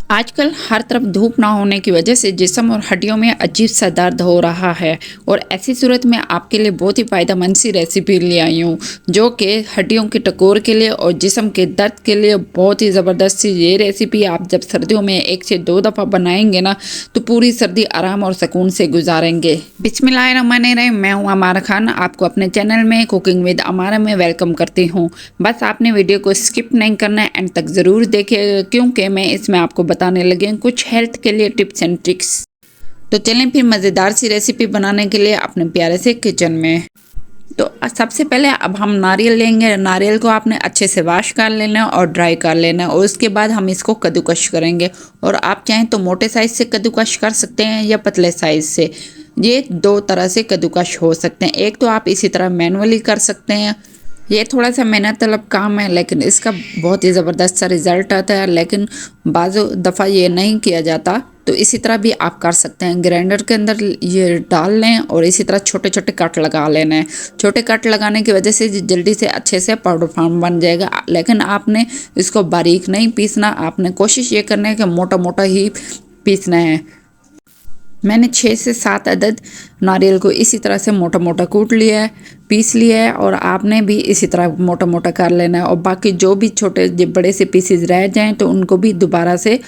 आजकल हर तरफ धूप ना होने की वजह से जिस्म और हड्डियों में अजीब सा दर्द हो रहा है और ऐसी सूरत में आपके लिए बहुत ही फ़ायदेमंद सी रेसिपी ले आई हूँ जो कि हड्डियों के टकोर के लिए और जिस्म के दर्द के लिए बहुत ही ज़बरदस्त सी ये रेसिपी आप जब सर्दियों में 1 से 2 दफ़ा बनाएंगे ना तो पूरी सर्दी आराम और सुकून से गुजारेंगे। बिस्मिल्लाहिर्रहमानिर्रहीम। मैं हूँ अमारा खान, आपको अपने चैनल में कुकिंग विद अमारा में वेलकम करती हूँ। बस आपने वीडियो को स्किप नहीं करना है, एंड तक ज़रूर देखिए क्योंकि मैं इसमें आपको बताने लगे हैं कुछ हेल्थ के लिए टिप्स एंड ट्रिक्स। तो चलें फिर मज़ेदार सी रेसिपी बनाने के लिए अपने प्यारे से किचन में। तो सबसे पहले अब हम नारियल लेंगे। नारियल को आपने अच्छे से वॉश कर लेना है और ड्राई कर लेना है और उसके बाद हम इसको कद्दूकश करेंगे। और आप चाहें तो मोटे साइज़ से कद्दूकश कर सकते हैं या पतले साइज़ से। ये दो तरह से कद्दूकश हो सकते हैं। एक तो आप इसी तरह मैनुअली कर सकते हैं, ये थोड़ा सा मेहनत तलब काम है लेकिन इसका बहुत ही ज़बरदस्त सा रिज़ल्ट आता है, लेकिन बाज़ दफ़ा ये नहीं किया जाता। तो इसी तरह भी आप कर सकते हैं। ग्राइंडर के अंदर ये डाल लें और इसी तरह छोटे छोटे कट लगा लेना है। छोटे कट लगाने की वजह से जल्दी से अच्छे से पाउडर फॉर्म बन जाएगा, लेकिन आपने इसको बारीक नहीं पीसना। आपने कोशिश ये करना है कि मोटा मोटा ही पीसना है। मैंने 6 से 7 अदद नारियल को इसी तरह से मोटा मोटा कूट लिया है, पीस लिया है, और आपने भी इसी तरह मोटा मोटा कर लेना है। और बाकी जो भी छोटे बड़े से पीसेस रह जाएं तो उनको भी दोबारा से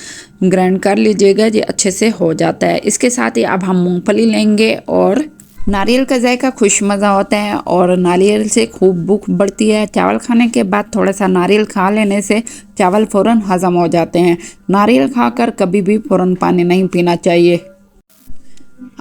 ग्राइंड कर लीजिएगा, ये अच्छे से हो जाता है। इसके साथ ही अब हम मूंगफली लेंगे और नारियल का जायका खुश मज़ा होता है और नारियल से खूब भूख बढ़ती है। चावल खाने के बाद थोड़ा सा नारियल खा लेने से चावल फ़ौरन हज़म हो जाते हैं। नारियल खाकर कभी भी फ़ौरन पानी नहीं पीना चाहिए।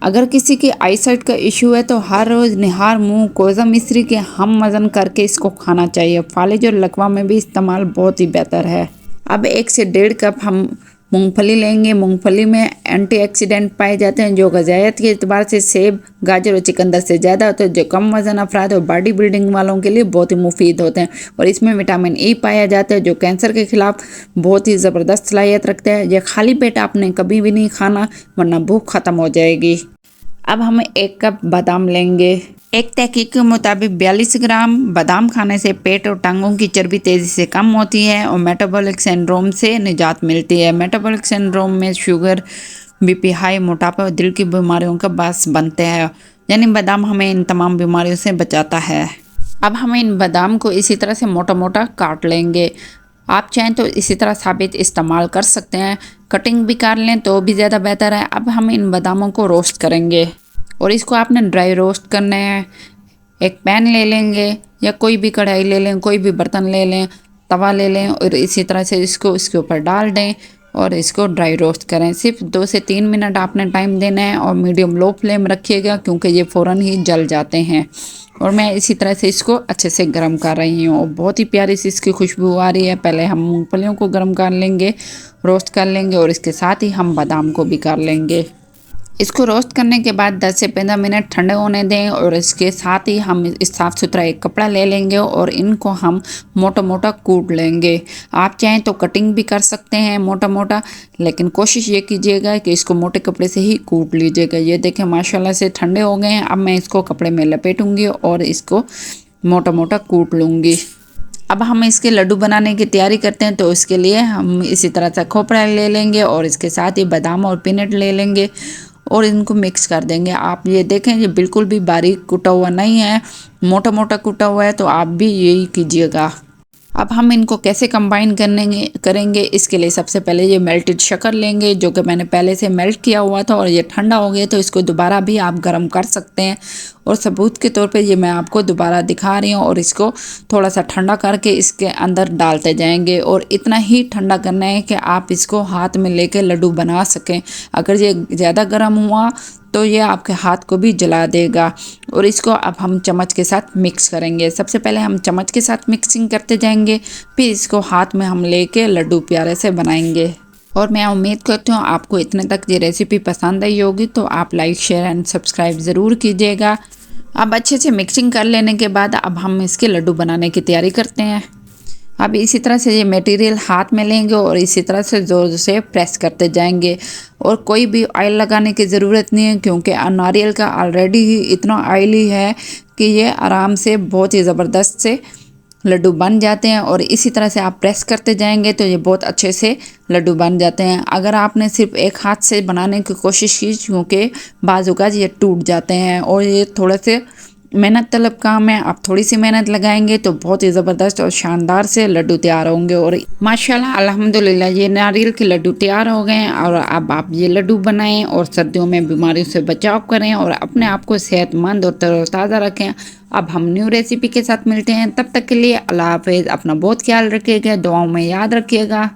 अगर किसी की आई साइट का इशू है तो हर रोज़ निहार मुंह कोज़ा मिश्री के हम वज़न करके इसको खाना चाहिए। फालिज और लकवा में भी इस्तेमाल बहुत ही बेहतर है। अब 1 से 1.5 कप हम मूंगफली लेंगे। मूंगफली में एंटीऑक्सीडेंट पाए जाते हैं जो ग़िज़ायत के अतबार से सेब, गाजर और चुकंदर से ज़्यादा होते हैं, जो कम वज़न अफराद और बॉडी बिल्डिंग वालों के लिए बहुत ही मुफीद होते हैं। और इसमें विटामिन ई पाया जाता है जो कैंसर के ख़िलाफ़ बहुत ही ज़बरदस्त सलाहियत रखता है। यह खाली पेट आपने कभी भी नहीं खाना वरना भूख ख़त्म हो जाएगी। अब हम 1 कप बादाम लेंगे। एक तहकीक के मुताबिक 42 ग्राम बादाम खाने से पेट और टांगों की चर्बी तेज़ी से कम होती है और मेटाबॉलिक सिंड्रोम से निजात मिलती है। मेटाबॉलिक सिंड्रोम में शुगर, बीपी हाई, मोटापा और दिल की बीमारियों का बायस बनते हैं, यानी बादाम हमें इन तमाम बीमारियों से बचाता है। अब हम इन बादाम को इसी तरह से मोटा मोटा काट लेंगे। आप चाहें तो इसी तरह साबित इस्तेमाल कर सकते हैं, कटिंग भी कर लें तो भी ज़्यादा बेहतर है। अब हम इन बादामों को रोस्ट करेंगे और इसको आपने ड्राई रोस्ट करना है। एक पैन ले लेंगे या कोई भी कढ़ाई ले लें, कोई भी बर्तन ले लें, तवा ले लें और इसी तरह से इसको इसके ऊपर डाल दें और इसको ड्राई रोस्ट करें। सिर्फ 2 से 3 मिनट आपने टाइम देना है और मीडियम लो फ्लेम रखिएगा क्योंकि ये फ़ौरन ही जल जाते हैं। और मैं इसी तरह से इसको अच्छे से गर्म कर रही हूँ और बहुत ही प्यारी सी इसकी खुशबू आ रही है। पहले हम मूंगफलियों को गर्म कर लेंगे, रोस्ट कर लेंगे और इसके साथ ही हम बादाम को भी कर लेंगे। इसको रोस्ट करने के बाद 10 से 15 मिनट ठंडे होने दें और इसके साथ ही हम इस साफ़ सुथरा एक कपड़ा ले लेंगे और इनको हम मोटा मोटा कूट लेंगे। आप चाहें तो कटिंग भी कर सकते हैं मोटा मोटा, लेकिन कोशिश ये कीजिएगा कि इसको मोटे कपड़े से ही कूट लीजिएगा। ये देखें माशाल्लाह से ठंडे हो गए हैं। अब मैं इसको कपड़े में लपेटूंगी और इसको मोटा मोटा कूट लूँगी। अब हम इसके लड्डू बनाने की तैयारी करते हैं, तो इसके लिए हम इसी तरह से खोपड़ा ले लेंगे और इसके साथ ही बादाम और पीनट ले लेंगे और इनको मिक्स कर देंगे। आप ये देखें ये बिल्कुल भी बारीक कुटा हुआ नहीं है, मोटा मोटा कुटा हुआ है, तो आप भी यही कीजिएगा। अब हम इनको कैसे कंबाइन करेंगे इसके लिए सबसे पहले ये मेल्टेड शक्कर लेंगे जो कि मैंने पहले से मेल्ट किया हुआ था और ये ठंडा हो गया, तो इसको दोबारा भी आप गर्म कर सकते हैं। और सबूत के तौर पे ये मैं आपको दोबारा दिखा रही हूँ और इसको थोड़ा सा ठंडा करके इसके अंदर डालते जाएंगे और इतना ही ठंडा करना है कि आप इसको हाथ में लेके लड्डू बना सकें। अगर ये ज़्यादा गर्म हुआ तो ये आपके हाथ को भी जला देगा। और इसको अब हम चम्मच के साथ मिक्स करेंगे। सबसे पहले हम चम्मच के साथ मिक्सिंग करते जाएंगे, फिर इसको हाथ में हम लेके लड्डू प्यारे से बनाएंगे। और मैं उम्मीद करती हूँ आपको इतने तक ये रेसिपी पसंद आई होगी, तो आप लाइक, शेयर एंड सब्सक्राइब ज़रूर कीजिएगा। अब अच्छे से मिक्सिंग कर लेने के बाद अब हम इसके लड्डू बनाने की तैयारी करते हैं। अब इसी तरह से ये मटेरियल हाथ में लेंगे और इसी तरह से ज़ोर से प्रेस करते जाएंगे और कोई भी ऑयल लगाने की ज़रूरत नहीं है क्योंकि नारियल का ऑलरेडी ही इतना ऑयली है कि ये आराम से बहुत ही ज़बरदस्त से लड्डू बन जाते हैं और इसी तरह से आप प्रेस करते जाएंगे तो ये बहुत अच्छे से लड्डू बन जाते हैं। अगर आपने सिर्फ एक हाथ से बनाने की कोशिश की, क्योंकि बाजू का ये टूट जाते हैं और ये थोड़े से मेहनत तलब काम है। आप थोड़ी सी मेहनत लगाएंगे तो बहुत ही ज़बरदस्त और शानदार से लड्डू तैयार होंगे। और माशाल्लाह अल्हम्दुलिल्लाह ये नारियल के लड्डू तैयार हो गए हैं। और अब आप ये लड्डू बनाएं और सर्दियों में बीमारियों से बचाव करें और अपने आप को सेहतमंद और तरोताज़ा रखें। अब हम न्यू रेसिपी के साथ मिलते हैं, तब तक के लिए अल्लाह हाफिज़। अपना बहुत ख्याल रखिएगा, दुआओं में याद रखिएगा।